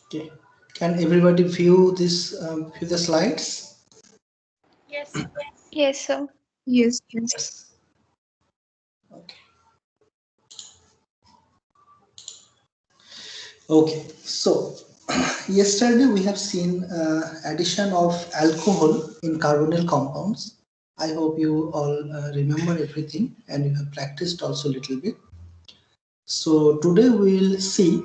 Okay. Can everybody view view the slides? Yes, sir. Yes, sir. Yes, yes. Yes. Okay. Okay. So yesterday we have seen addition of alcohol in carbonyl compounds. I hope you all remember everything and you have practiced also a little bit. So today we will see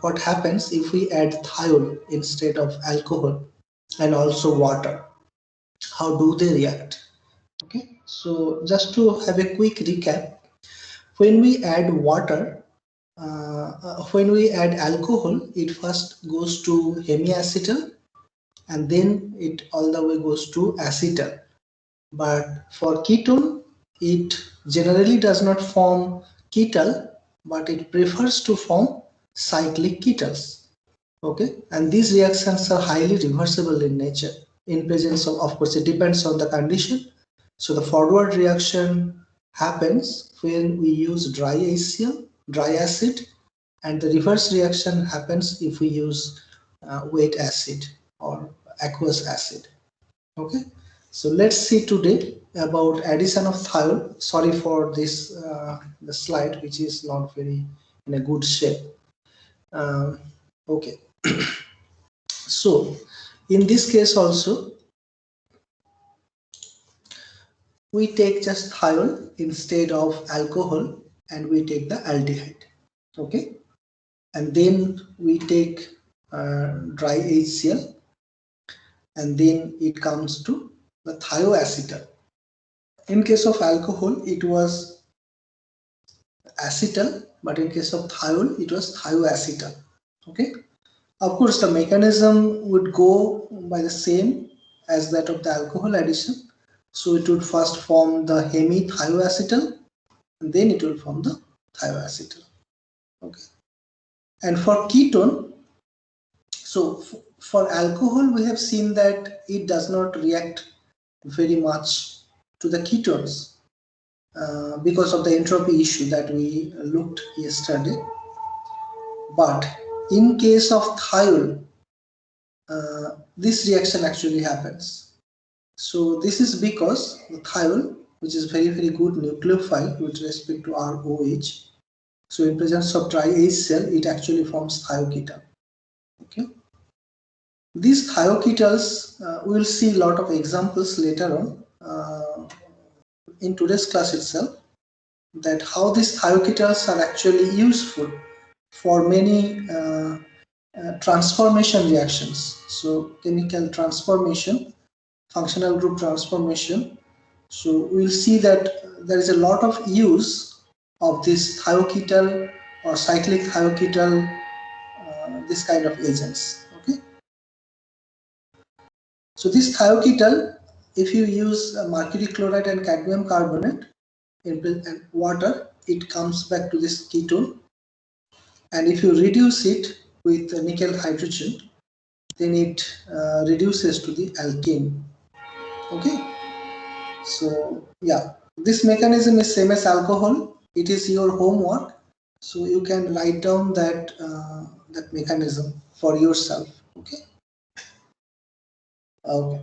what happens if we add thiol instead of alcohol and also water. How do they react? Okay, so just to have a quick recap, when we add water, when we add alcohol, it first goes to hemiacetal and then it all the way goes to acetal. But for ketone, it generally does not form ketal, but it prefers to form cyclic ketals. Okay, and these reactions are highly reversible in nature. In presence of course, it depends on the condition. So the forward reaction happens when we use dry HCl, dry acid, and the reverse reaction happens if we use wet acid or aqueous acid. Okay, so let's see today about addition of thiol. Sorry for this the slide which is not very in a good shape. Um, okay, so in this case also we take just thiol instead of alcohol and we take the aldehyde. Okay, and then we take dry HCl and then it comes to the thioacetal. In case of alcohol it was acetal, but in case of thiol it was thioacetal. Okay, of course the mechanism would go by the same as that of the alcohol addition. So it would first form the hemithioacetal and then it will form the thioacetal. Okay, and for ketone, so for alcohol we have seen that it does not react very much to the ketones because of the entropy issue that we looked yesterday. But in case of thiol, this reaction actually happens. So this is because the thiol, which is very good nucleophile with respect to ROH, so in presence of dry HCl, it actually forms thioketone. Okay, these thioketals, we will see a lot of examples later on in today's class itself, that how these thioketals are actually useful for many transformation reactions. So chemical transformation, functional group transformation. So we'll see that there is a lot of use of this thioketal or cyclic thioketal, this kind of agents. Okay, so this thioketal, if you use mercury chloride and cadmium carbonate in water, it comes back to this ketone, and if you reduce it with nickel hydrogen, then it reduces to the alkane. Okay, so yeah, this mechanism is same as alcohol. It is your homework, so you can write down that mechanism for yourself. Okay, okay.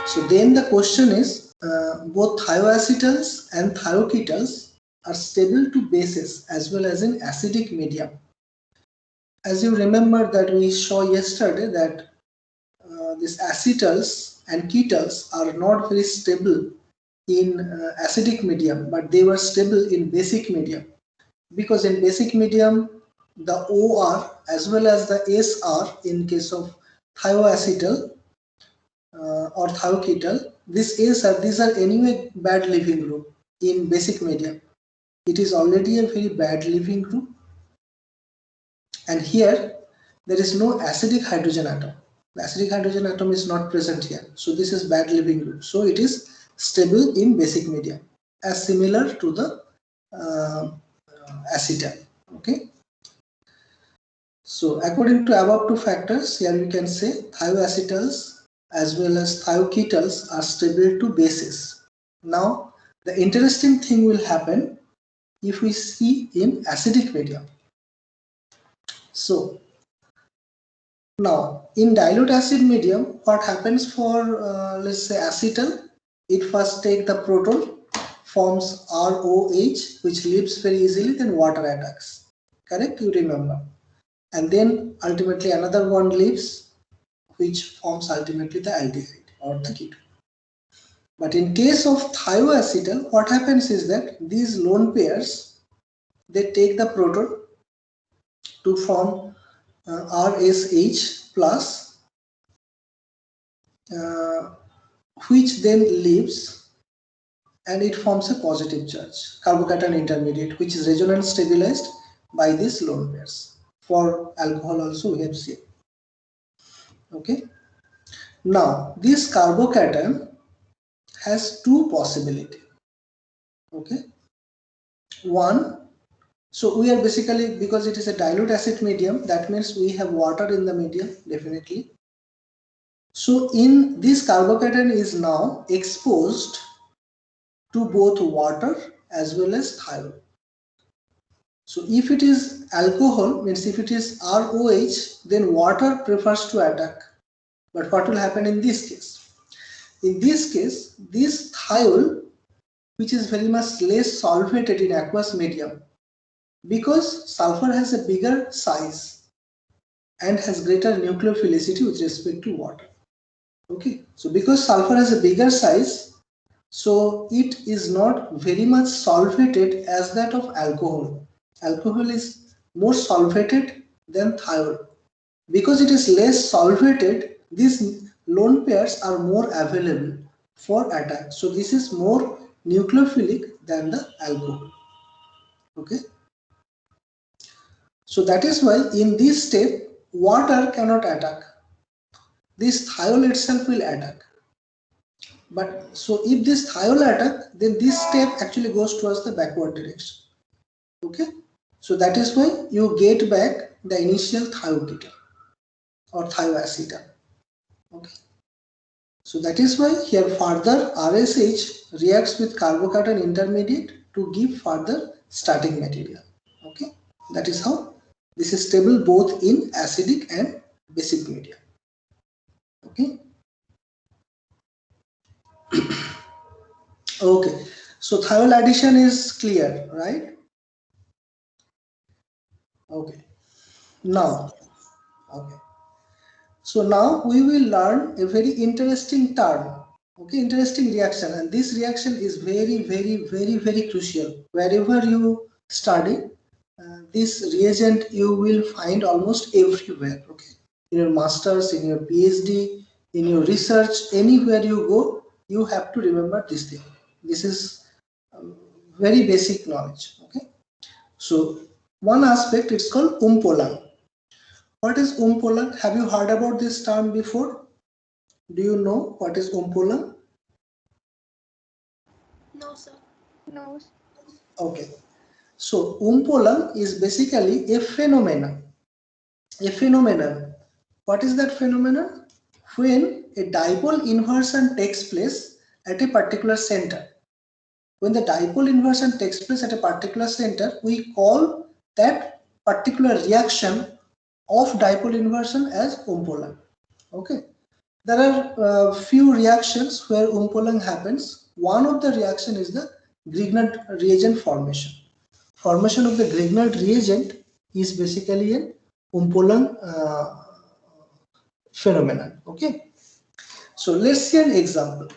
So then the question is, both thioacetals and thioketals are stable to bases as well as in acidic medium. As you remember that we saw yesterday that these acetals and ketals are not very stable in acidic medium, but they were stable in basic medium, because in basic medium the OR as well as the SR in case of thioacetal or thioketal, these are anyway bad leaving group in basic medium. It is already a very bad leaving group, and here there is no acidic hydrogen atom. The acidic hydrogen atom is not present here, so this is bad leaving group. So it is stable in basic medium, as similar to the acetal. Okay. So according to above two factors, here we can say thioacetals as well as thioketals are stable to bases. Now the interesting thing will happen if we see in acidic medium. So now in dilute acid medium, what happens for let's say acetal? It first take the proton, forms ROH, which leaves very easily, then water attacks. Correct? You remember. And then ultimately another one leaves, which forms ultimately the aldehyde or the ketone. But in case of thioacetal, what happens is that these lone pairs, they take the proton to form RSH plus, which then leaves and it forms a positive charge, carbocation intermediate, which is resonance stabilized by these lone pairs. For alcohol also we have seen. Okay. Now this carbocation has two possibilities. Okay. One, so we are basically, because it is a dilute acid medium, that means we have water in the medium, definitely. So in this carbocation is now exposed to both water as well as thiol. So if it is alcohol, means if it is ROH, then water prefers to attack. But what will happen in this case? In this case, this thiol, which is very much less solvated in aqueous medium, because sulfur has a bigger size and has greater nucleophilicity with respect to water. Okay, so because sulfur has a bigger size, so it is not very much solvated as that of alcohol. Alcohol is more solvated than thiol. Because it is less solvated, these lone pairs are more available for attack. So this is more nucleophilic than the alcohol. Okay. So that is why in this step, water cannot attack. This thiol itself will attack. But so if this thiol attack, then this step actually goes towards the backward direction. Okay. So that is why you get back the initial thioketone or thioacetal. Okay. So that is why here further RSH reacts with carbocation intermediate to give further starting material. Okay. That is how this is stable both in acidic and basic media. Okay. Okay. So thiol addition is clear, right? Okay. Now, okay. So now we will learn a very interesting term. Okay, interesting reaction, and this reaction is very crucial. Wherever you study, this reagent you will find almost everywhere. Okay, in your masters, in your PhD, in your research, anywhere you go, you have to remember this thing. This is very basic knowledge. Okay, so one aspect, it's called Umpolang. What is Umpolang? Have you heard about this term before? Do you know what is Umpolang? No, sir. No. Okay. So Umpolang is basically a phenomenon. A phenomenon. What is that phenomenon? When a dipole inversion takes place at a particular center. When the dipole inversion takes place at a particular center, we call that particular reaction of dipole inversion as Umpolang. Okay. There are few reactions where Umpolang happens. One of the reaction is the Grignard reagent formation. Formation of the Grignard reagent is basically an Umpolang phenomenon. Okay. So let's see an example.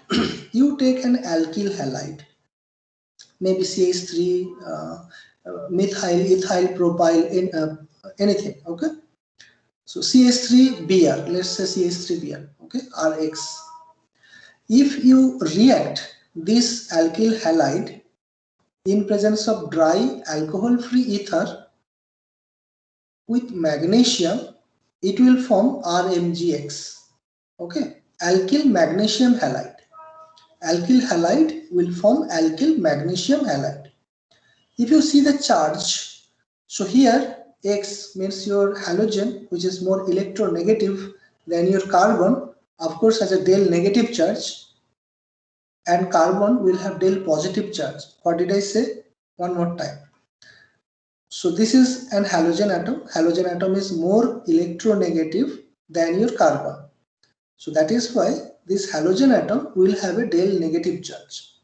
You take an alkyl halide, maybe CH3, methyl, ethyl, propyl, anything. Okay. So CH3Br, let's say CH3Br, okay, Rx. If you react this alkyl halide in presence of dry alcohol-free ether with magnesium, it will form RMgX. Okay, alkyl magnesium halide. Alkyl halide will form alkyl magnesium halide. If you see the charge, so here X means your halogen, which is more electronegative than your carbon, of course has a del negative charge, and carbon will have del positive charge. What did I say? One more time. So this is an halogen atom. Halogen atom is more electronegative than your carbon. So that is why this halogen atom will have a del negative charge.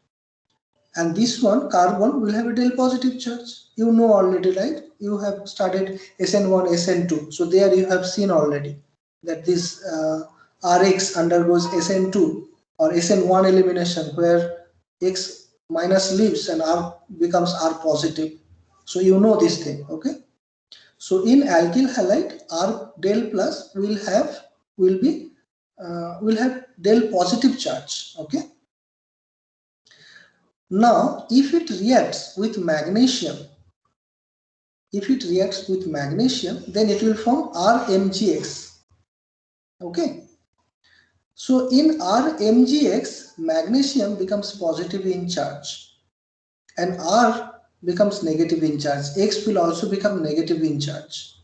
And this one, carbon, will have a del positive charge. You know already, right? You have studied SN1, SN2. So there you have seen already that this Rx undergoes SN2 or SN1 elimination, where X minus leaves and R becomes R positive. So you know this thing, okay? So in alkyl halide, R del plus will have del positive charge, okay? Now, if it reacts with magnesium, then it will form RMgX. Okay. So in RMgX, magnesium becomes positive in charge and R becomes negative in charge. X will also become negative in charge.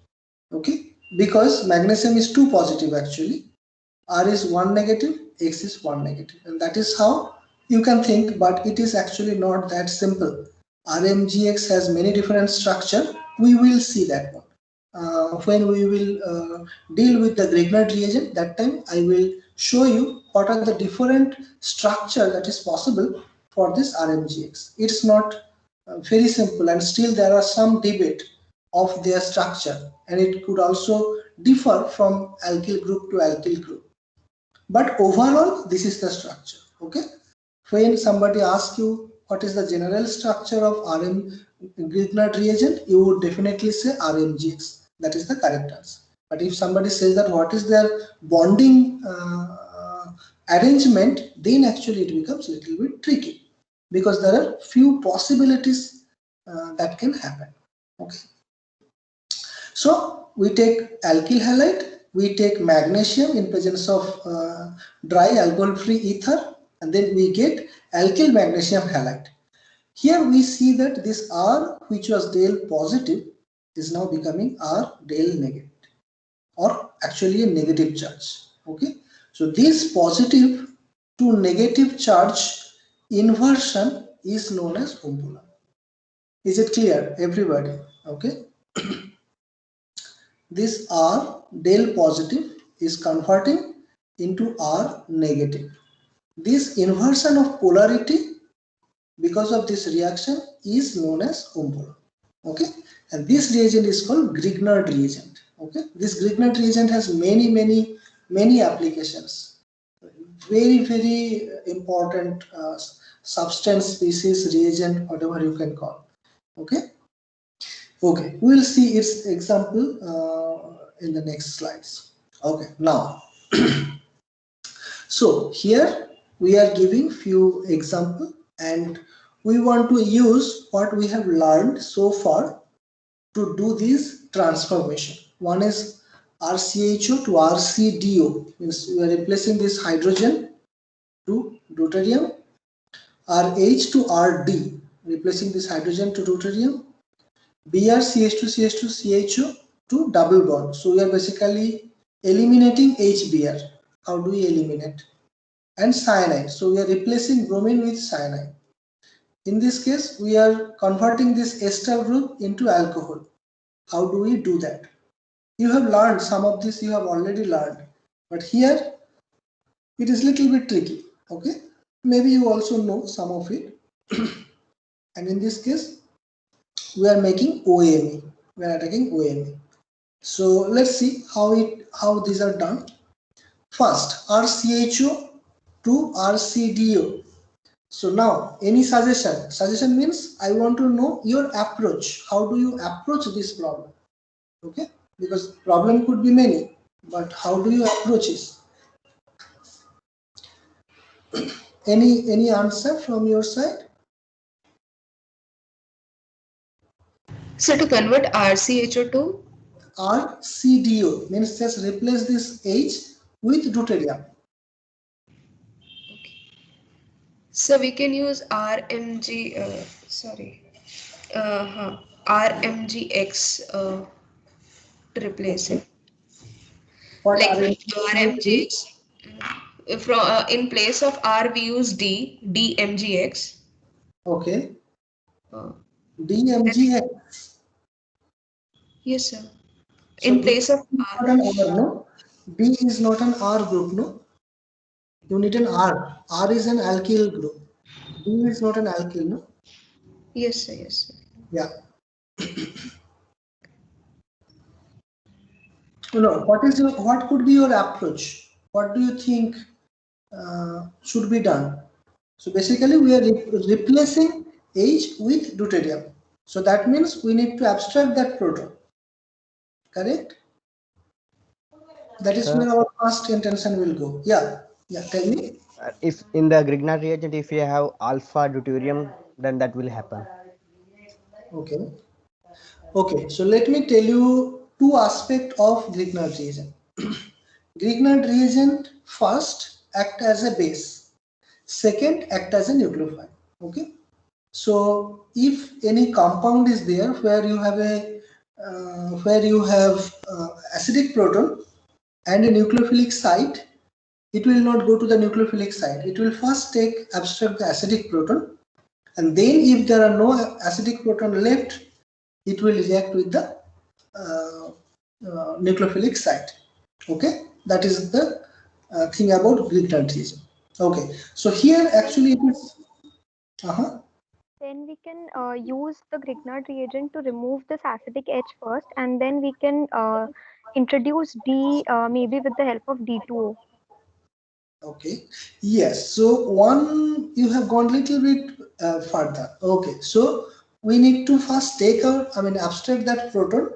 Okay. Because magnesium is 2 positive actually. R is 1 negative, X is 1 negative. And that is how you can think, but it is actually not that simple. RMgX has many different structure. We will see that one. When we will deal with the Grignard reagent, that time I will show you what are the different structure that is possible for this RMgX. It's not very simple, and still there are some debate of their structure, and it could also differ from alkyl group to alkyl group. But overall, this is the structure. Okay. When somebody asks you what is the general structure of Grignard reagent, you would definitely say RMgX. That is the correct answer. But if somebody says that what is their bonding arrangement, then actually it becomes a little bit tricky, because there are few possibilities that can happen. Okay. So we take alkyl halide, we take magnesium in presence of dry alcohol-free ether, and then we get alkyl magnesium halide. Here we see that this R, which was del positive, is now becoming R del negative, or actually a negative charge. Okay, so this positive to negative charge inversion is known as Umpulan. Is it clear, everybody? Okay. This R del positive is converting into R negative. This inversion of polarity because of this reaction is known as Umpulan. Okay, and this reagent is called Grignard reagent. Okay, this Grignard reagent has many applications. Very important substance, species, reagent, whatever you can call. Okay. Okay, we will see its example in the next slides. Okay, now, so here we are giving few example, and we want to use what we have learned so far to do this transformation. One is RCHO to RCDO, means we are replacing this hydrogen to deuterium, RH to RD, replacing this hydrogen to deuterium, Br CH2 CHO to double bond. So we are basically eliminating HBr. How do we eliminate? And cyanide. So we are replacing bromine with cyanide. In this case, we are converting this ester group into alcohol. How do we do that? You have learned some of this, you have already learned, but here it is little bit tricky. Okay, maybe you also know some of it. And in this case, we are making OMe. We are attacking OMe. So let's see how these are done. First, RCHO to RCDO. So now, any suggestion? Suggestion means I want to know your approach. How do you approach this problem? Okay, because problem could be many, but how do you approach it? Any answer from your side? So to convert RCHO to RCDO means just replace this H with deuterium. okay. So we can use RMGX to replace it. What Like RMGX? from in place of R we use DMGX. Okay. DMGX. Yes, sir. So In B place of is not R. an R, no? B is not an R group, no? You need an R. R is an alkyl group. B is not an alkyl, no? Yes, sir. Yes, sir. Yeah. No, what could be your approach? What do you think should be done? So basically we are replacing H with deuterium. So that means we need to abstract that proton. Correct? That is where our first intention will go. Yeah. Yeah. Tell me. If in the Grignard reagent, if you have alpha deuterium, then that will happen. Okay. Okay. So let me tell you two aspects of Grignard reagent. Grignard reagent first act as a base. Second act as a nucleophile. Okay. So if any compound is there where you have a acidic proton and a nucleophilic site, it will not go to the nucleophilic site. It will first abstract the acidic proton, and then if there are no acidic proton left, it will react with the nucleophilic site. Okay, that is the thing about Grignard reagent. Okay, so here actually it is. Then we can use the Grignard reagent to remove this acidic H first, and then we can introduce D maybe with the help of D2O. Okay, yes. So one, you have gone little bit further. Okay, so we need to first take out, abstract that proton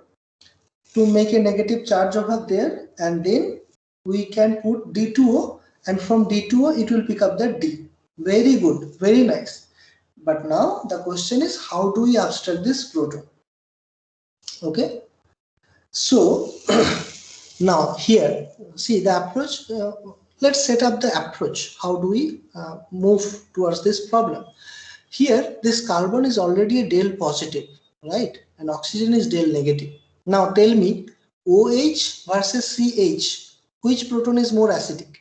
to make a negative charge over there, and then we can put D2O, and from D2O it will pick up that D. Very good, very nice. But now the question is, how do we abstract this proton? Okay, so now here, see the approach. Let's set up the approach. How do we move towards this problem? Here, this carbon is already a del positive, right? And oxygen is del negative. Now tell me, OH versus CH, which proton is more acidic?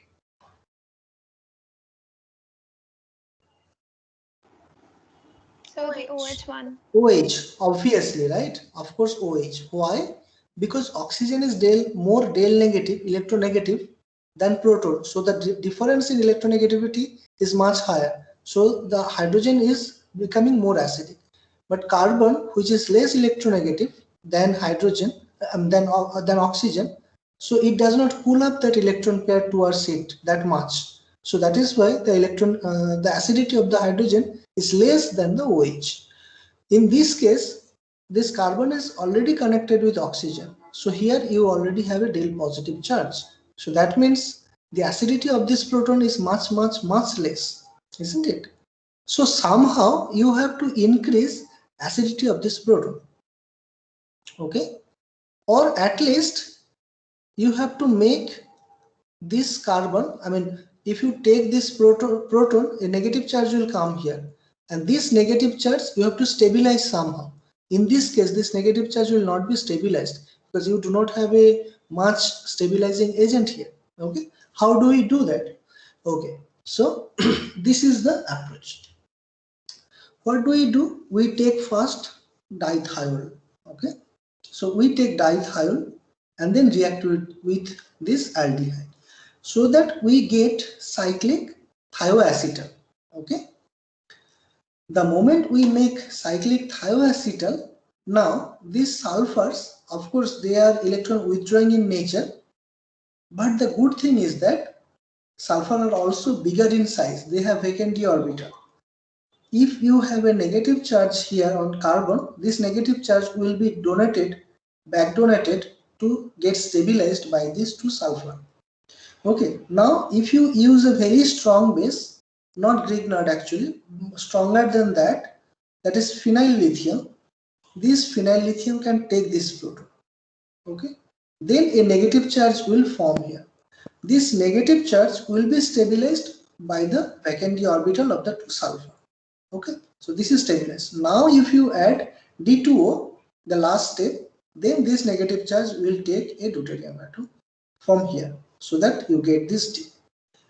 So the OH one. OH, obviously, right? Of course, OH. Why? Because oxygen is more del negative, electronegative than proton. So the difference in electronegativity is much higher. So the hydrogen is becoming more acidic. But carbon, which is less electronegative than hydrogen, than oxygen, so it does not pull up that electron pair towards it that much. So that is why the acidity of the hydrogen is less than the OH. In this case, this carbon is already connected with oxygen. So here you already have a del positive charge. So that means the acidity of this proton is much less, isn't it? So somehow you have to increase acidity of this proton. Okay, or at least you have to make this carbon, if you take this proton, a negative charge will come here, and this negative charge you have to stabilize somehow. In this case, this negative charge will not be stabilized because you do not have a much stabilizing agent here. Okay, how do we do that? Okay, so this is the approach. What do? We take first dithiol. Okay, so we take dithiol and then react with this aldehyde, so that we get cyclic thioacetal. Okay, the moment we make cyclic thioacetal, now these sulfurs, of course they are electron withdrawing in nature, but the good thing is that sulfur are also bigger in size. They have vacant d orbital. If you have a negative charge here on carbon, this negative charge will be back donated to get stabilized by these two sulfur. Okay, now if you use a very strong base, not Grignard actually, stronger than that, that is phenyl lithium, this phenyl lithium can take this proton. Okay, then a negative charge will form here. This negative charge will be stabilized by the vacant d orbital of the two sulfur. Okay, so this is stabilized. Now if you add D2O, the last step, then this negative charge will take a deuterium atom from here, so that you get this D.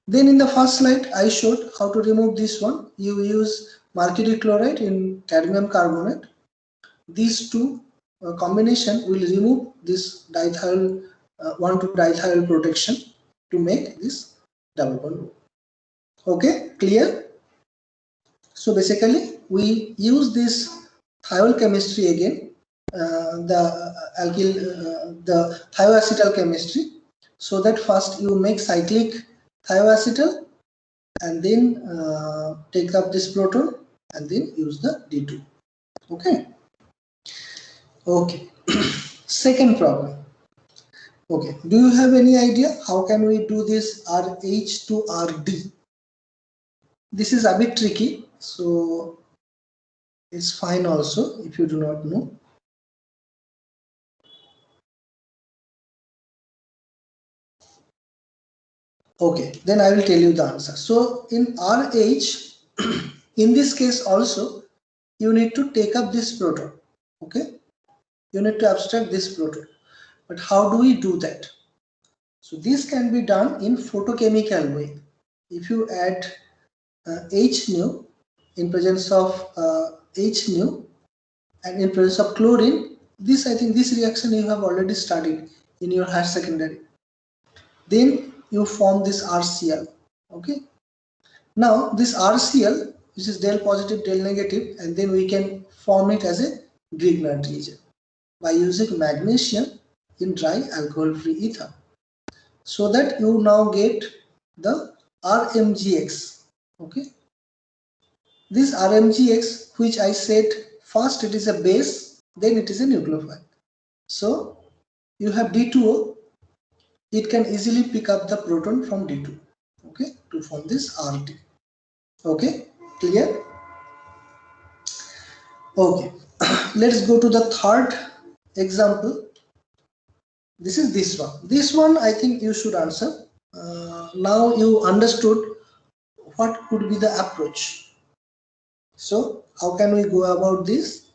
Then in the first slide I showed how to remove this one. You use mercury chloride in cadmium carbonate. These two combination will remove this diethyl 1,2-diethyl protection to make this double bond. Okay, clear? So basically we use this thiol chemistry again, the thioacetal chemistry, so that first you make cyclic thioacetal and then take up this proton and then use the D2. Okay. Okay. Second problem. Okay. Do you have any idea how can we do this RH to RD? This is a bit tricky, so it's fine also if you do not know. Okay, then I will tell you the answer. So in RH, in this case also, you need to take up this proton. Okay, you need to abstract this proton. But how do we do that? So this can be done in photochemical way. If you add H nu in presence of H nu and in presence of chlorine, this I think this reaction you have already studied in your higher secondary. Then you form this RCl. Okay. Now this RCl, which is del positive, del negative, and then we can form it as a Grignard reagent by using magnesium in dry alcohol-free ether. So that you now get the RMGX. Okay. This RMGX, which I said first it is a base, then it is a nucleophile. So you have D2O, it can easily pick up the proton from D2, okay, to form this RT. Okay, clear? Okay, let's go to the third example. This is this one. This one I think you should answer. Now you understood what could be the approach. So how can we go about this?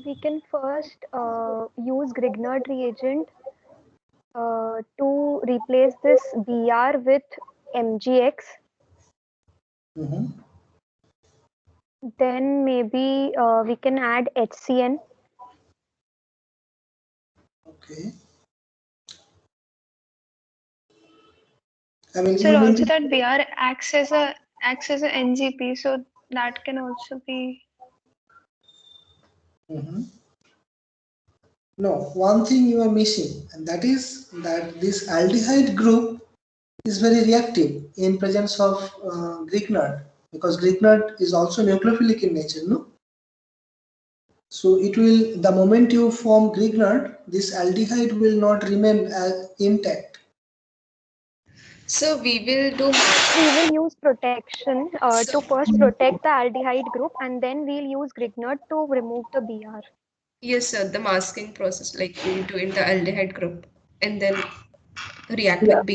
We can first use Grignard reagent to replace this Br with MgX. Then maybe we can add HCN. Okay. I mean, So also that Br acts as a NGP, so that can also be. No, one thing you are missing, and that is that this aldehyde group is very reactive in presence of Grignard, because Grignard is also nucleophilic in nature, no? So it will, the moment you form Grignard, this aldehyde will not remain intact. So we will use protection to first protect the aldehyde group, and then we'll use Grignard to remove the Br. Yes, sir. The masking process, like we do in the aldehyde group, and then react with Br.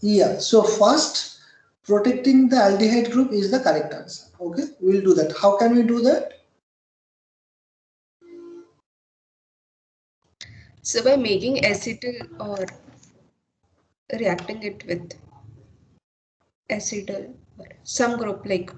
Yeah. So first, protecting the aldehyde group is the correct answer. Okay, we'll do that. How can we do that? So by making acetyl or reacting it with acetyl or some group like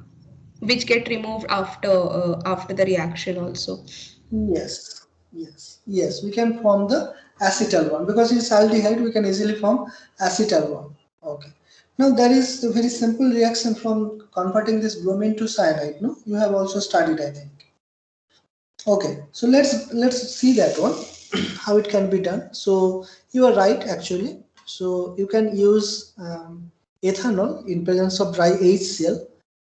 which get removed after the reaction also. Yes, yes. We can form the acetal one because it's aldehyde. We can easily form acetal one. Okay. Now there is a very simple reaction from converting this bromine to cyanide. No, you have also studied, I think. Okay, so let's see that one, how it can be done. So you are right actually. So you can use ethanol in presence of dry HCl,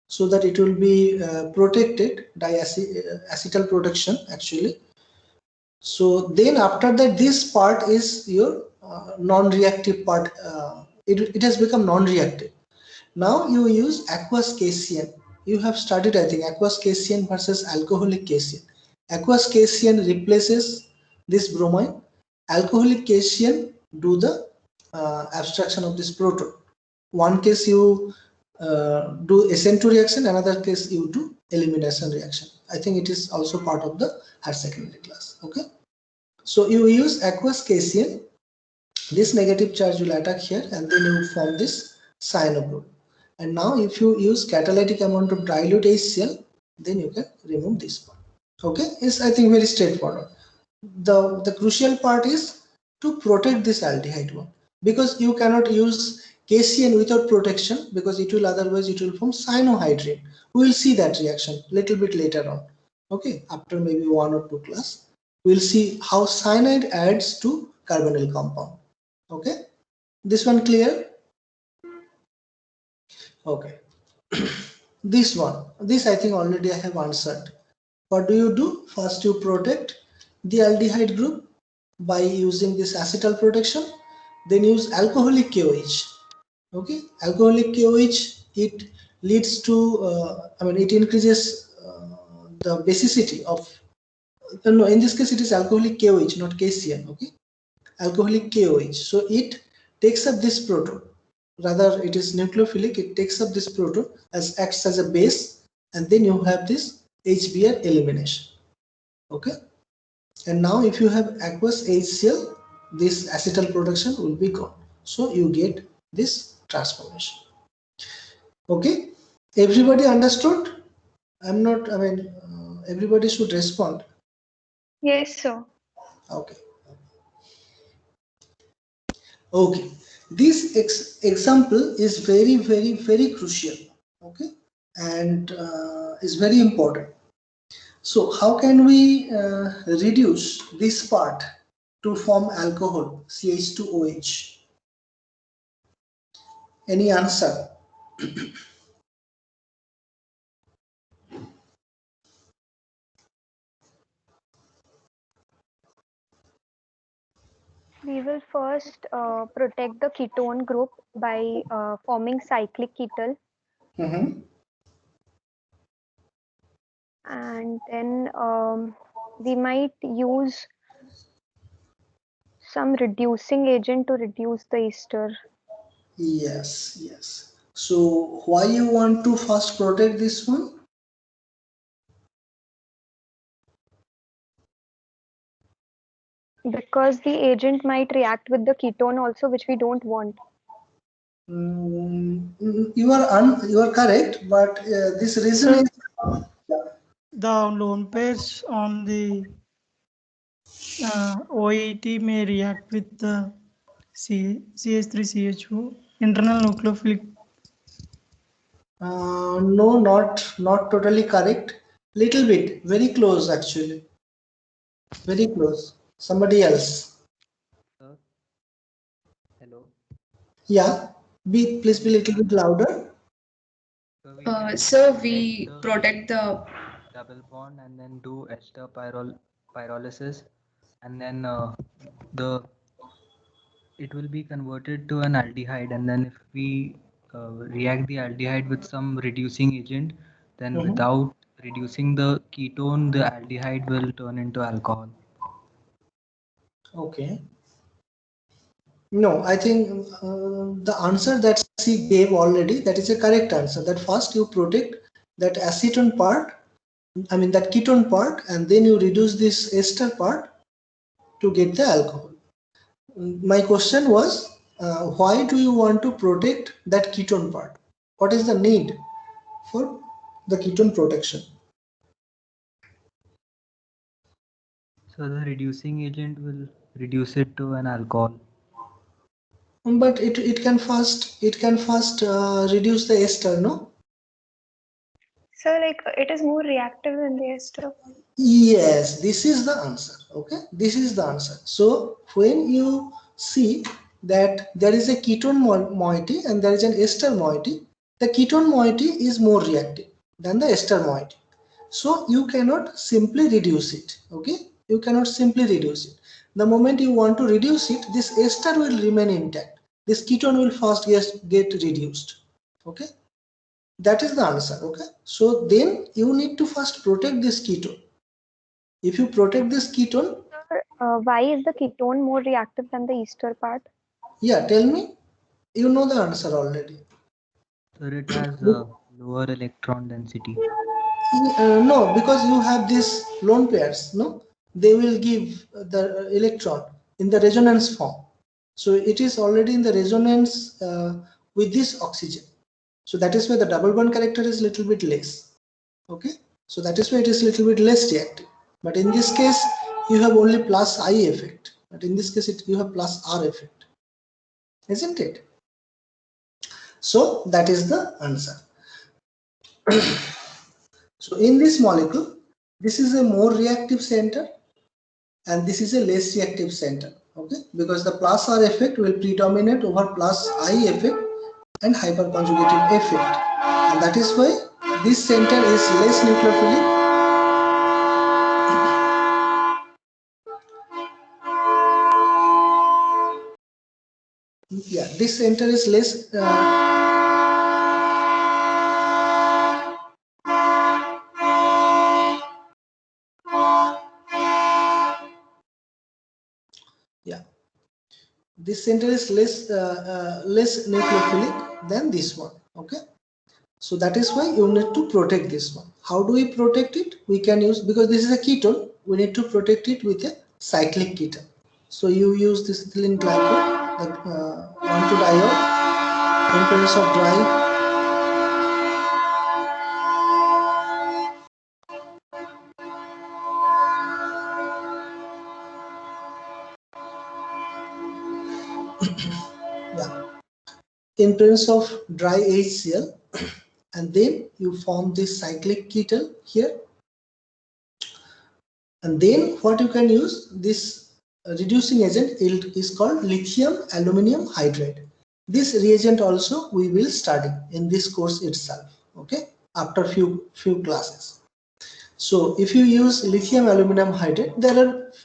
so that it will be protected, acetal protection actually. So then after that, this part is your non-reactive part. It has become non-reactive. Now you use aqueous Caesium. You have studied, I think, aqueous Caesium versus alcoholic Caesium. Aqueous Caesium replaces this bromine. Alcoholic Caesium do the abstraction of this proton. One case you do SN2 reaction, another case you do elimination reaction. I think it is also part of the higher secondary class. Okay. So you use aqueous KCl, this negative charge will attack here, and then you form this cyano group. And now if you use catalytic amount of dilute HCl, then you can remove this part. Okay, it's I think very straightforward. The crucial part is to protect this aldehyde one, because you cannot use KCN without protection, because it will otherwise it will form cyanohydrine. We will see that reaction little bit later on. Okay, after maybe 1 or 2 class, we'll see how cyanide adds to carbonyl compound. Okay, this one clear? Okay. This I think already I have answered. What do? First you protect the aldehyde group by using this acetal protection, then use alcoholic KOH. Okay, alcoholic KOH, it leads to it increases the basicity of, no, in this case it is alcoholic KOH, not KCN. Okay, alcoholic KOH, so it takes up this proton, rather it is nucleophilic, it takes up this proton, acts as a base, and then you have this HBr elimination. Okay, and now if you have aqueous HCl, this acetal production will be gone, so you get this transformation. Okay, everybody understood? I'm not, everybody should respond. Yes, sir. Okay. Okay, this example is very crucial. Okay, and is very important. So how can we reduce this part to form alcohol, CH2OH? Any answer? We will first protect the ketone group by forming cyclic ketal, and then we might use some reducing agent to reduce the ester. Yes. So why you want to first protect this one? Because the agent might react with the ketone also, which we don't want. You are correct, but this reason is the lone pairs on the OET may react with the CH3CHO, internal nucleophilic. no, not totally correct. Little bit, very close actually. Very close. Somebody else. Hello. Yeah. Please be a little bit louder. So we protect the double bond and then do ester pyrolysis, and then it will be converted to an aldehyde, and then if we react the aldehyde with some reducing agent, then without reducing the ketone, the aldehyde will turn into alcohol. Okay. No, I think the answer that she gave already, that is a correct answer. That first you protect that acetone part, that ketone part, and then you reduce this ester part to get the alcohol. My question was, why do you want to protect that ketone part? What is the need for the ketone protection? So the reducing agent will reduce it to an alcohol. But it can first reduce the ester, no? So like it is more reactive than the ester. Yes, this is the answer. Okay, this is the answer. So when you see that there is a ketone moiety and there is an ester moiety, the ketone moiety is more reactive than the ester moiety. So you cannot simply reduce it. Okay, you cannot simply reduce it. The moment you want to reduce it, this ester will remain intact. This ketone will first get reduced. Okay, that is the answer. Okay, so then you need to first protect this ketone. If you protect this ketone, Why is the ketone more reactive than the ester part? yeah, tell me. You know the answer already. So it has a lower electron density. No, because you have these lone pairs. No, they will give the electron in the resonance form. So it is already in the resonance with this oxygen. So that is why the double bond character is little bit less. Okay, so that is why it is little bit less reactive. But in this case, you have only plus I effect. But in this case, you have plus R effect, isn't it? So that is the answer. So in this molecule, this is a more reactive center and this is a less reactive center. Okay, because the plus R effect will predominate over plus I effect and hyperconjugative effect, and that is why this center is less nucleophilic. Yeah, this center is less yeah, this center is less less nucleophilic than this one. Okay, so that is why you need to protect this one. How do we protect it? We can use, because this is a ketone, we need to protect it with a cyclic ketone. So you use this ethylene glycol, the 1,2-diol, in presence of dry. Yeah, in presence of dry HCl, and then you form this cyclic ketone here, and then what you can use, this reducing agent is called lithium aluminum hydride. This reagent also we will study in this course itself, okay, after few classes. So if you use lithium aluminum hydride,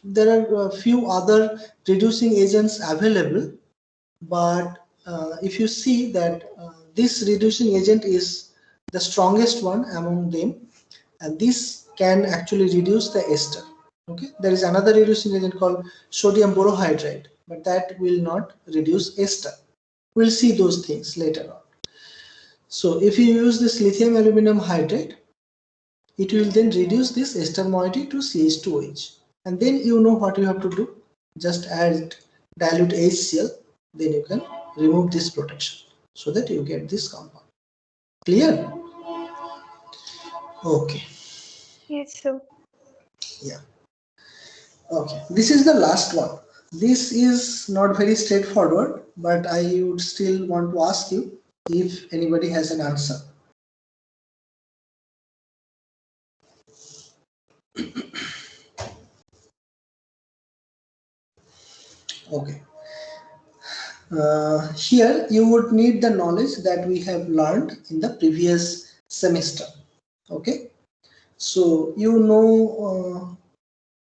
there are a few other reducing agents available, but if you see that this reducing agent is the strongest one among them, and this can actually reduce the ester. Okay, there is another reducing agent called sodium borohydride, but that will not reduce ester. We'll see those things later on. So if you use this lithium aluminum hydride, it will then reduce this ester moiety to CH2OH, and then you know what you have to do. Just add dilute HCl, then you can remove this protection so that you get this compound. Clear? Okay. Yes, sir. Yeah. Okay, this is the last one. This is not very straightforward, but I would still want to ask you if anybody has an answer. Okay. Here you would need the knowledge that we have learned in the previous semester. Okay. So you know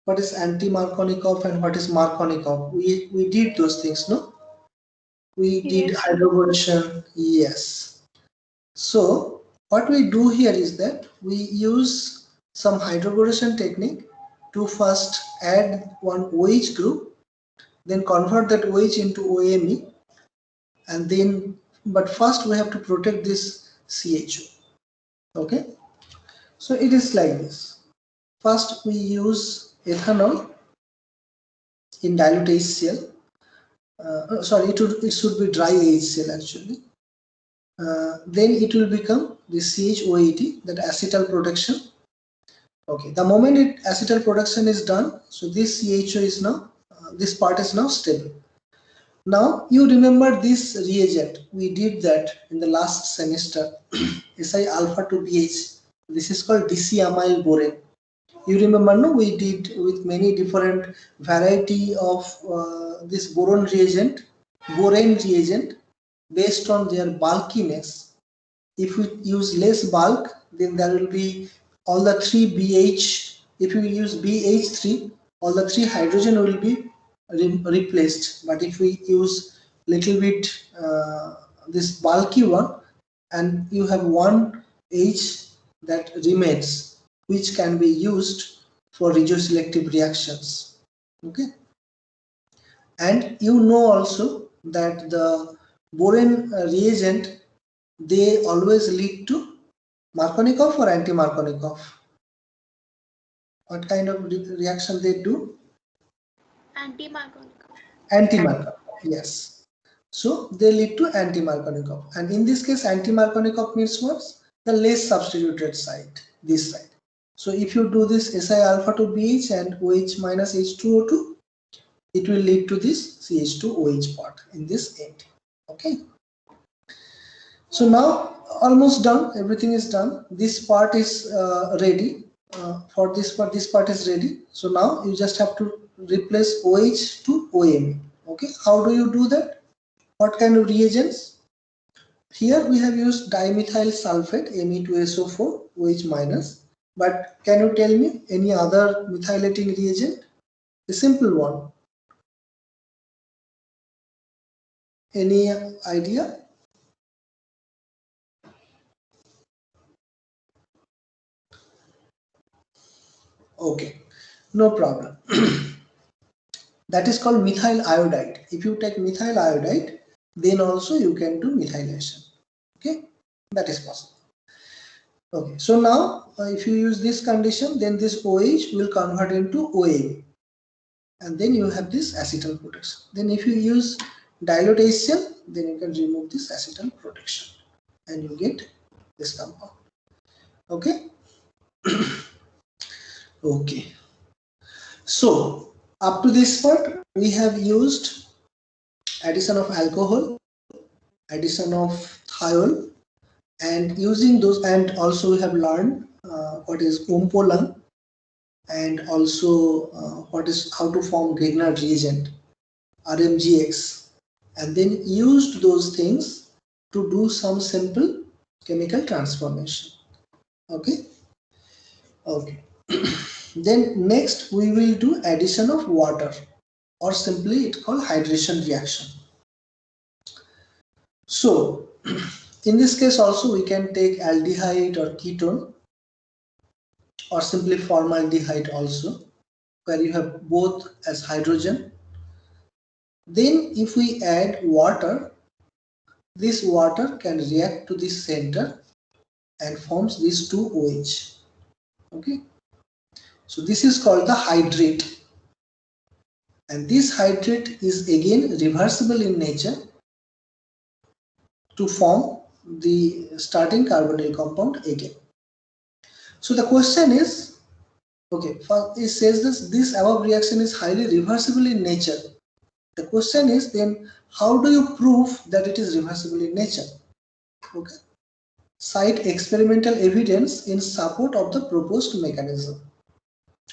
what is anti-Markovnikov and what is Markovnikov. We did those things, no? We did Yes, sir. hydrogenation. Yes. So what we do here is that we use some hydrogenation technique to first add one OH group, then convert that OH into OMe, and then, but first we have to protect this CHO. Okay, so it is like this. First we use ethanol in dilute HCl. Sorry, it should be dry HCl actually. Then it will become the CHOAT, that acetal protection. Okay, the moment acetal production is done, so this CHO is now, this part is now stable. Now you remember this reagent, we did that in the last semester, Si alpha to BH. This is called dicyamyl borane. You remember, no? We did with many different variety of this borane reagent based on their bulkiness. If we use less bulk, then there will be all the 3 BH. If you use BH3, all the 3 hydrogen will be replaced. But if we use little bit this bulky one, and you have one H that remains, which can be used for regioselective reactions. Okay, and you know also that the borane reagent, they always lead to Markovnikov or anti-Markovnikov. What kind of reaction they do? Anti-Markovnikov. Anti-Markovnikov, yes. So they lead to anti-Markovnikov. And in this case, anti-Markovnikov means what? The less substituted site, this side. So if you do this Si alpha to BH and OH minus H2O2, it will lead to this CH2OH part in this end. Okay. So now almost done, everything is done. This part is ready. For this part is ready. So now you just have to replace OH to OM. Okay, how do you do that? What kind of reagents? Here we have used dimethyl sulfate Me2SO4 OH minus. But can you tell me any other methylating reagent? A simple one. Any idea? Okay, no problem. That is called methyl iodide. If you take methyl iodide, then also you can do methylation. Okay, that is possible. Okay, so now if you use this condition, then this OH will convert into OA, and then you have this acetal protection. Then if you use dilute HCl, then you can remove this acetal protection, and you get this compound. Okay. Okay. So up to this part, we have used addition of alcohol, addition of thiol, and using those, and also we have learned what is Ompolang, and also what is how to form Grignard reagent, RMGX, and then used those things to do some simple chemical transformation. Okay. Okay. Then next we will do addition of water, or simply it's called hydration reaction. So in this case also we can take aldehyde or ketone, or simply formaldehyde also, where you have both as hydrogen. Then if we add water, this water can react to this center and forms these two OH. Okay. So this is called the hydrate, and this hydrate is again reversible in nature to form the starting carbonyl compound again. So the question is, okay, it says this above reaction is highly reversible in nature. The question is then, how do you prove that it is reversible in nature? Okay, cite experimental evidence in support of the proposed mechanism.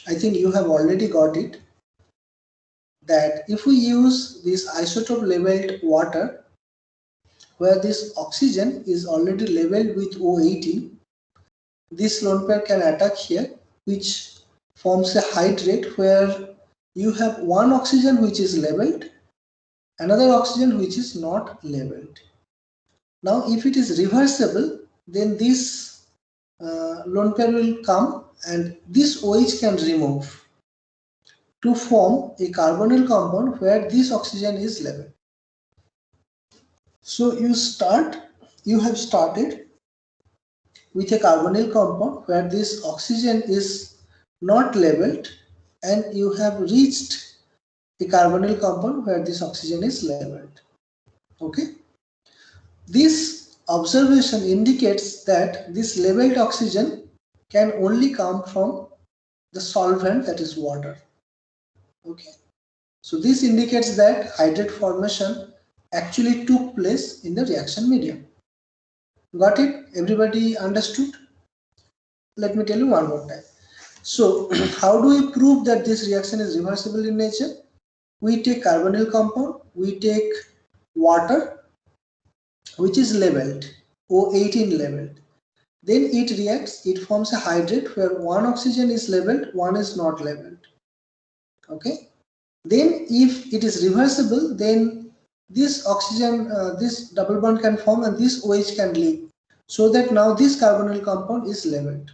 I think you have already got it, that if we use this isotope labeled water, where this oxygen is already labeled with O18, this lone pair can attack here, which forms a hydrate where you have one oxygen which is labeled, another oxygen which is not labeled. Now if it is reversible, then this lone pair will come and this OH can remove to form a carbonyl compound where this oxygen is labeled. So you have started with a carbonyl compound where this oxygen is not labeled, and you have reached a carbonyl compound where this oxygen is labeled. Okay. This observation indicates that this labeled oxygen can only come from the solvent, that is water. Okay. So this indicates that hydrate formation actually took place in the reaction medium. Got it? Everybody understood? Let me tell you one more time. So how do we prove that this reaction is reversible in nature? We take carbonyl compound, we take water which is labeled, O18 labeled. Then it reacts, it forms a hydrate where one oxygen is labeled, one is not labeled. Okay. Then if it is reversible, then this oxygen, this double bond can form and this OH can leave, so that now this carbonyl compound is labeled.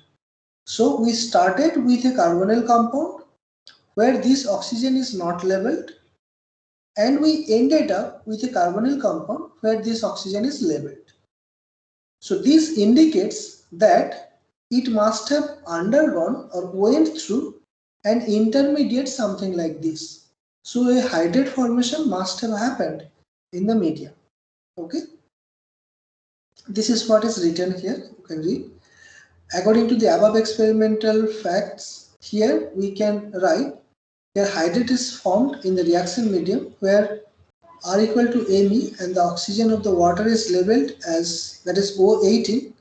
So we started with a carbonyl compound where this oxygen is not labeled, and we ended up with a carbonyl compound where this oxygen is labeled. So this indicates that it must have undergone or went through and intermediate something like this. So a hydrate formation must have happened in the media. Okay, this is what is written here. You can read. According to the above experimental facts, here we can write here hydrate is formed in the reaction medium where R equal to Me and the oxygen of the water is labeled as, that is, O18.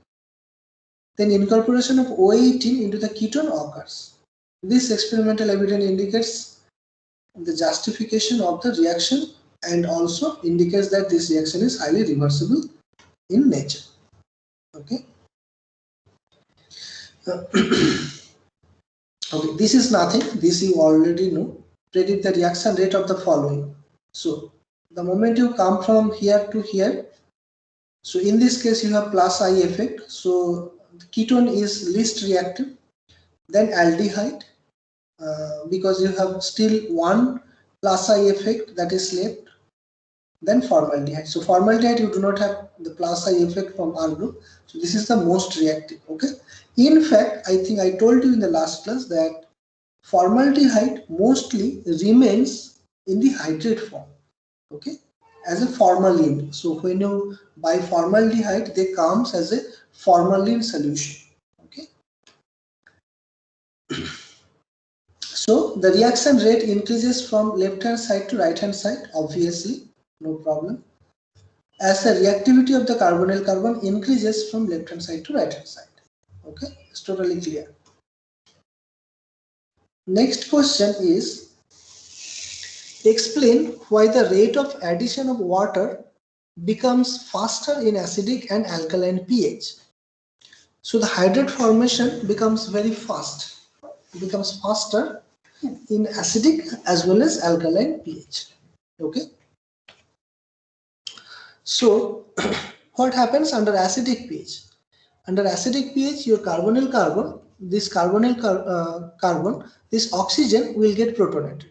Then incorporation of O18 into the ketone occurs. This experimental evidence indicates the justification of the reaction and also indicates that this reaction is highly reversible in nature. Okay. Okay, this is nothing. This you already know. Predict the reaction rate of the following. So the moment you come from here to here, so in this case you have plus I effect. So the ketone is least reactive. Then aldehyde, because you have still one plus I effect that is left. Then formaldehyde. So formaldehyde you do not have the plus I effect from R group. So this is the most reactive. Okay. In fact, I think I told you in the last class that formaldehyde mostly remains in the hydrate form. Okay, as a formalin. So when you buy formaldehyde, they comes as a formalin solution. Okay. So the reaction rate increases from left hand side to right hand side, obviously, no problem. As the reactivity of the carbonyl carbon increases from left hand side to right hand side. Okay, it's totally clear. Next question is, explain why the rate of addition of water becomes faster in acidic and alkaline pH. So the hydrate formation becomes very fast. It becomes faster in acidic as well as alkaline pH. Okay. So what happens under acidic pH? Under acidic pH, your carbonyl carbon, this carbon, this oxygen will get protonated.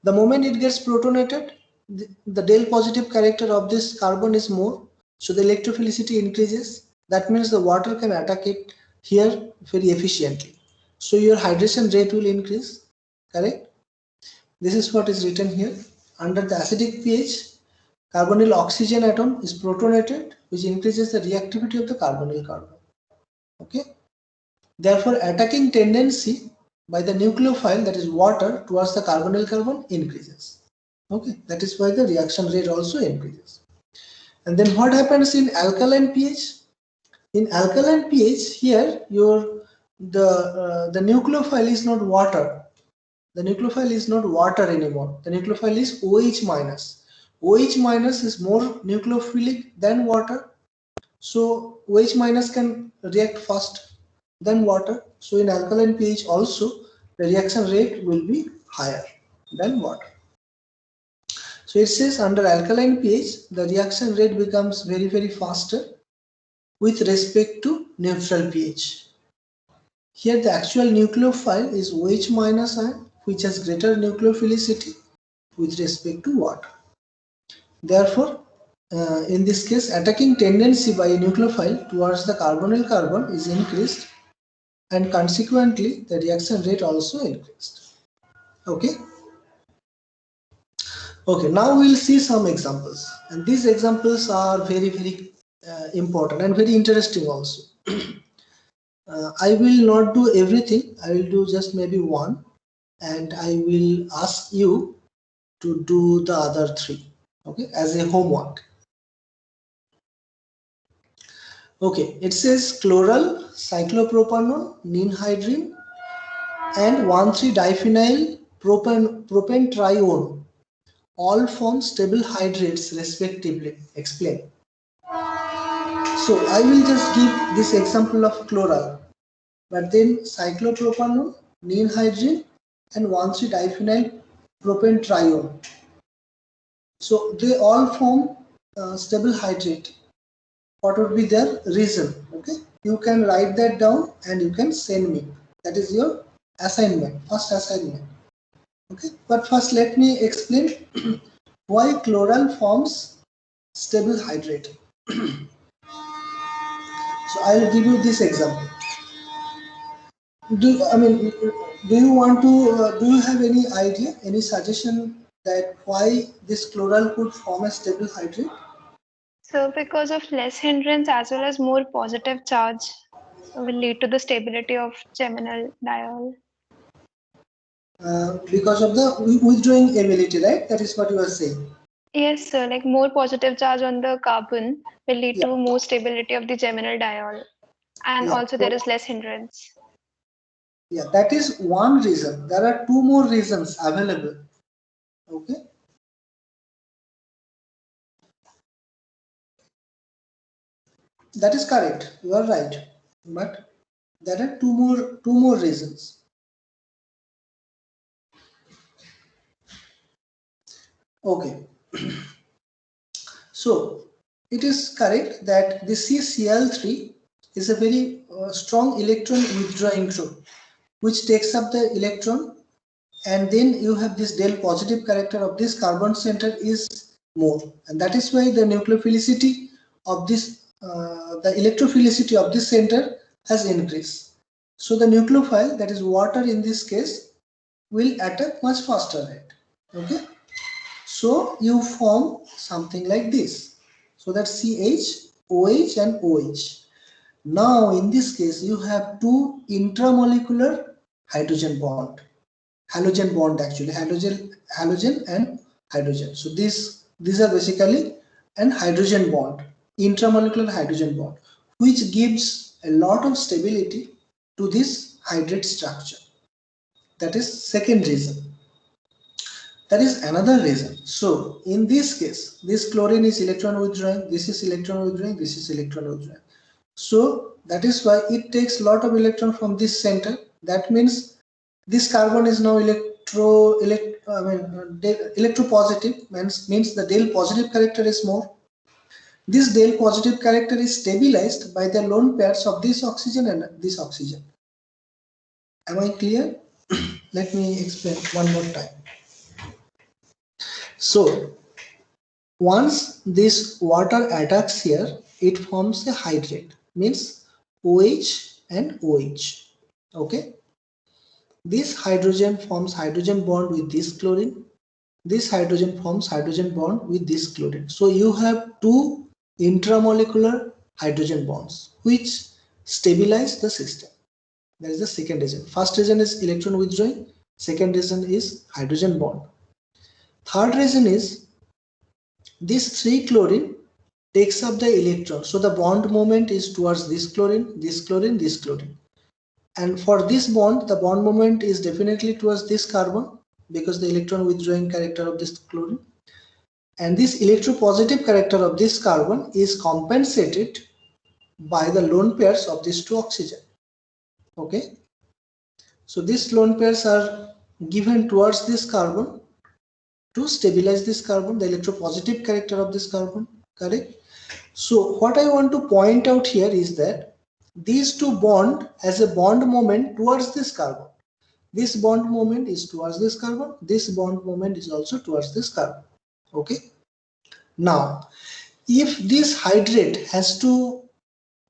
The moment it gets protonated, the del positive character of this carbon is more, so the electrophilicity increases. That means the water can attack it here very efficiently. So your hydration rate will increase, correct? This is what is written here. Under the acidic pH, carbonyl oxygen atom is protonated, which increases the reactivity of the carbonyl carbon. Okay. Therefore, attacking tendency by the nucleophile, that is water, towards the carbonyl carbon increases. Okay, that is why the reaction rate also increases. And then what happens in alkaline pH? In alkaline pH, here the nucleophile is not water. The nucleophile is not water anymore. The nucleophile is OH minus. OH minus is more nucleophilic than water. So OH minus can react fast than water. So in alkaline pH also the reaction rate will be higher than water. So it says under alkaline pH the reaction rate becomes very faster with respect to neutral pH. Here the actual nucleophile is OH minus ion, which has greater nucleophilicity with respect to water. Therefore, in this case, attacking tendency by a nucleophile towards the carbonyl carbon is increased, and consequently the reaction rate also increased. Okay. Okay, now we'll see some examples, and these examples are very important and very interesting also. I will not do everything. I will do just maybe one, and I will ask you to do the other three. Okay, as a homework. Okay, it says chloral, cyclopropanol, ninhydrin, and 1,3-diphenyl propane trione all form stable hydrates respectively. Explain. So I will just give this example of chloral, but then cyclopropanol, ninhydrin, and 1,3-diphenyl propane trione. So they all form stable hydrate. What would be their reason? Okay, you can write that down and you can send me. That is your assignment, first assignment. Okay, but first let me explain why chloral forms stable hydrate. So I will give you this example. Do you want to? Do you have any idea, any suggestion that why this chloral could form a stable hydrate? So because of less hindrance as well as more positive charge will lead to the stability of geminal diol. Because of the withdrawing ability, right? That is what you are saying. Yes, sir. Like more positive charge on the carbon will lead Yeah. to more stability of the geminal diol, and Yeah. also there is less hindrance. Yeah, that is one reason. There are two more reasons available. Okay. That is correct. You are right. But there are two more reasons. Okay. So it is correct that the CCl3 is a very strong electron withdrawing group, which takes up the electron, and then you have this del positive character of this carbon center is more, and that is why the nucleophilicity of this, the electrophilicity of this center has increased. So the nucleophile, that is water in this case, will attack much faster rate. Okay. So you form something like this. So that's CH, OH and OH. Now in this case you have two intramolecular hydrogen bond. Halogen bond actually, halogen and hydrogen. So these are basically an hydrogen bond, intramolecular hydrogen bond, which gives a lot of stability to this hydrate structure. That is second reason. That is another reason. So in this case, this chlorine is electron withdrawing, this is electron withdrawing, this is electron withdrawing. So that is why it takes a lot of electron from this center. That means this carbon is now electropositive, means the del positive character is more. This del positive character is stabilized by the lone pairs of this oxygen and this oxygen. Am I clear? Let me explain one more time. So once this water attacks here, it forms a hydrate, means OH and OH. Okay. This hydrogen forms hydrogen bond with this chlorine. This hydrogen forms hydrogen bond with this chlorine. So you have two intramolecular hydrogen bonds which stabilize the system. That is the second reason. First reason is electron withdrawing. Second reason is hydrogen bond. Third reason is this 3-chlorine takes up the electron. So the bond moment is towards this chlorine, this chlorine, this chlorine. And for this bond, the bond moment is definitely towards this carbon because the electron withdrawing character of this chlorine. And this electropositive character of this carbon is compensated by the lone pairs of these two oxygen. Okay. So these lone pairs are given towards this carbon to stabilize this carbon, the electropositive character of this carbon. Correct. So what I want to point out here is that these two bond has a bond moment towards this carbon. This bond moment is towards this carbon. This bond moment is also towards this carbon. Okay. Now, if this hydrate has to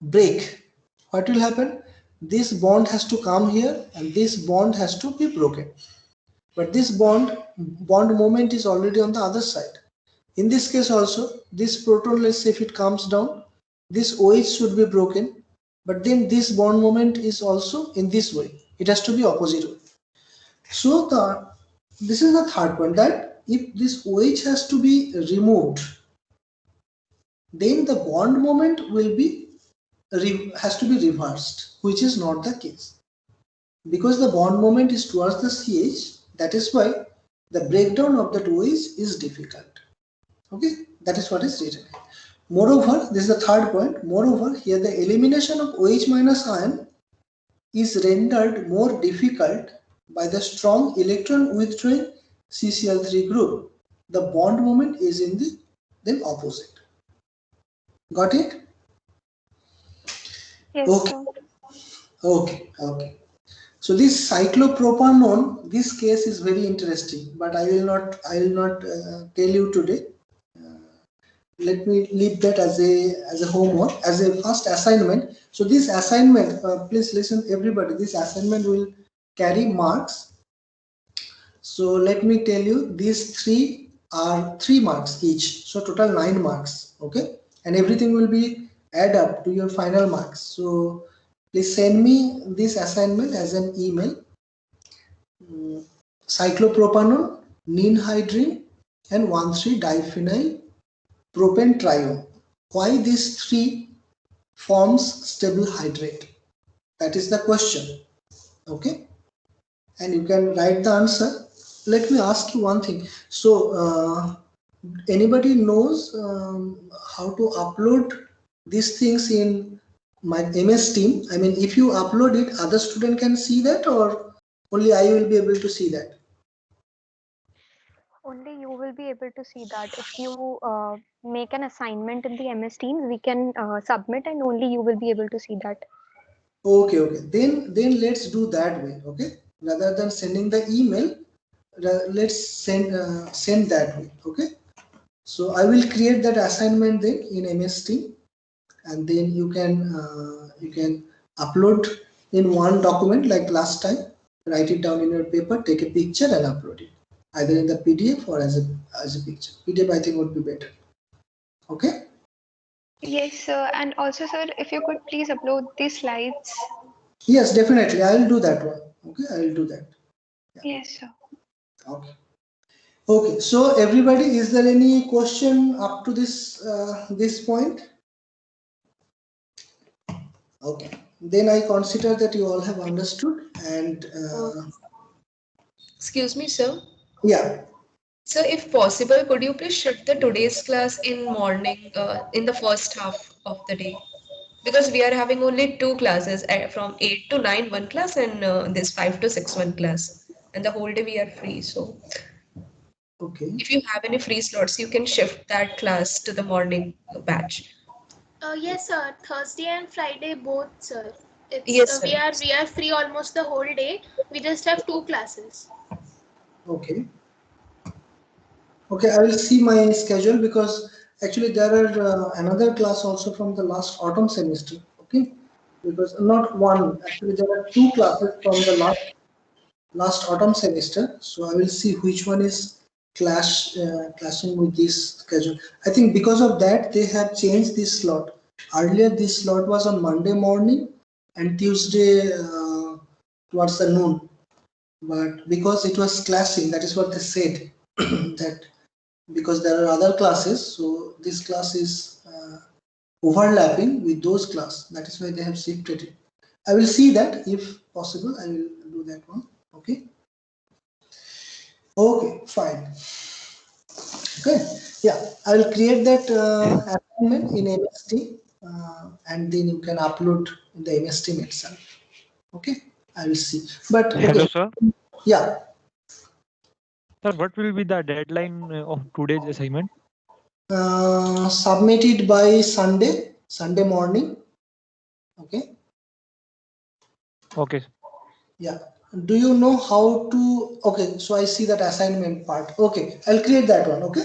break, what will happen? This bond has to come here and this bond has to be broken. But this bond moment is already on the other side. In this case also, this proton, let's say if it comes down, this OH should be broken, but then this bond moment is also in this way. It has to be opposite way. So this is the third point, that if this OH has to be removed, then the bond moment will be has to be reversed, which is not the case. Because the bond moment is towards the CH, that is why the breakdown of that OH is difficult. Okay, that is what is written. Moreover, this is the third point. Moreover, here the elimination of OH minus ion is rendered more difficult by the strong electron withdrawing CCl3 group. The bond moment is in the then opposite. Got it? Yes, Okay. sir. Okay. So this cyclopropanone, this case is very interesting, but I will not tell you today. let me leave that as a homework, as a first assignment. So this assignment, please listen everybody, this assignment will carry marks. So let me tell you, these three are 3 marks each, so total 9 marks. Okay, and everything will be add up to your final marks. So please send me this assignment as an email. Cyclopropanol, ninhydrin, and 1,3-diphenyl propanediol. Why these 3 forms stable hydrate? That is the question. Okay, and you can write the answer. Let me ask you one thing. So anybody knows how to upload these things in my MS Team? I mean, if you upload it, other student can see that, or only I will be able to see that? Only you will be able to see that. If you make an assignment in the MS Teams, we can submit and only you will be able to see that. Okay, then let's do that way. Okay, rather than sending the email, let's send that way. Okay, so I will create that assignment then in MS Team, and then you can upload in one document like last time. Write it down in your paper, take a picture and upload it either in the PDF or as a picture. PDF I think would be better. Okay. Yes, sir. And also, sir, if you could please upload the slides. Yes, definitely. I will do that one. Okay, I will do that. Yeah. Yes, sir. Okay. Okay. So everybody, is there any question up to this point? Okay. Then I consider that you all have understood and Excuse me, sir. yeah. So if possible, could you please shift the today's class in morning, in the first half of the day? Because we are having only 2 classes, from 8 to 9 one class, and this 5 to 6 one class. And the whole day we are free. So Okay. if you have any free slots, you can shift that class to the morning batch. Yes, sir. Thursday and Friday both, sir. Yes, sir. We are free almost the whole day. We just have 2 classes. Okay. Okay, I will see my schedule because actually there are another class also from the last autumn semester. Okay, because not one, actually there are 2 classes from the last autumn semester. So I will see which one is clashing with this schedule. I think because of that they have changed this slot. Earlier this slot was on Monday morning and Tuesday towards the noon. But because it was clashing, that is what they said that because there are other classes, so this class is overlapping with those class. That is why they have shifted it. I will see that if possible. I will do that one. Okay. Okay, fine. Okay. Yeah, I will create that assignment in MST, and then you can upload in the MST itself. Okay. I will see. But okay. Hello, sir. Yeah. Sir, what will be the deadline of today's assignment? Submitted by Sunday morning. Okay. Okay. Yeah. Do you know how to? Okay, so I see that assignment part. Okay, I'll create that one. Okay,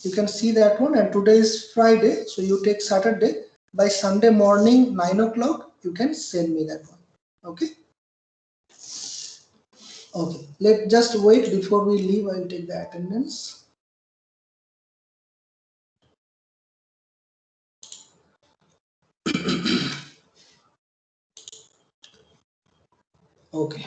you can see that one. And today is Friday, so you take Saturday. By Sunday morning 9 o'clock, you can send me that one. Okay. Okay. Let just wait before we leave. I'll take the attendance. Okay.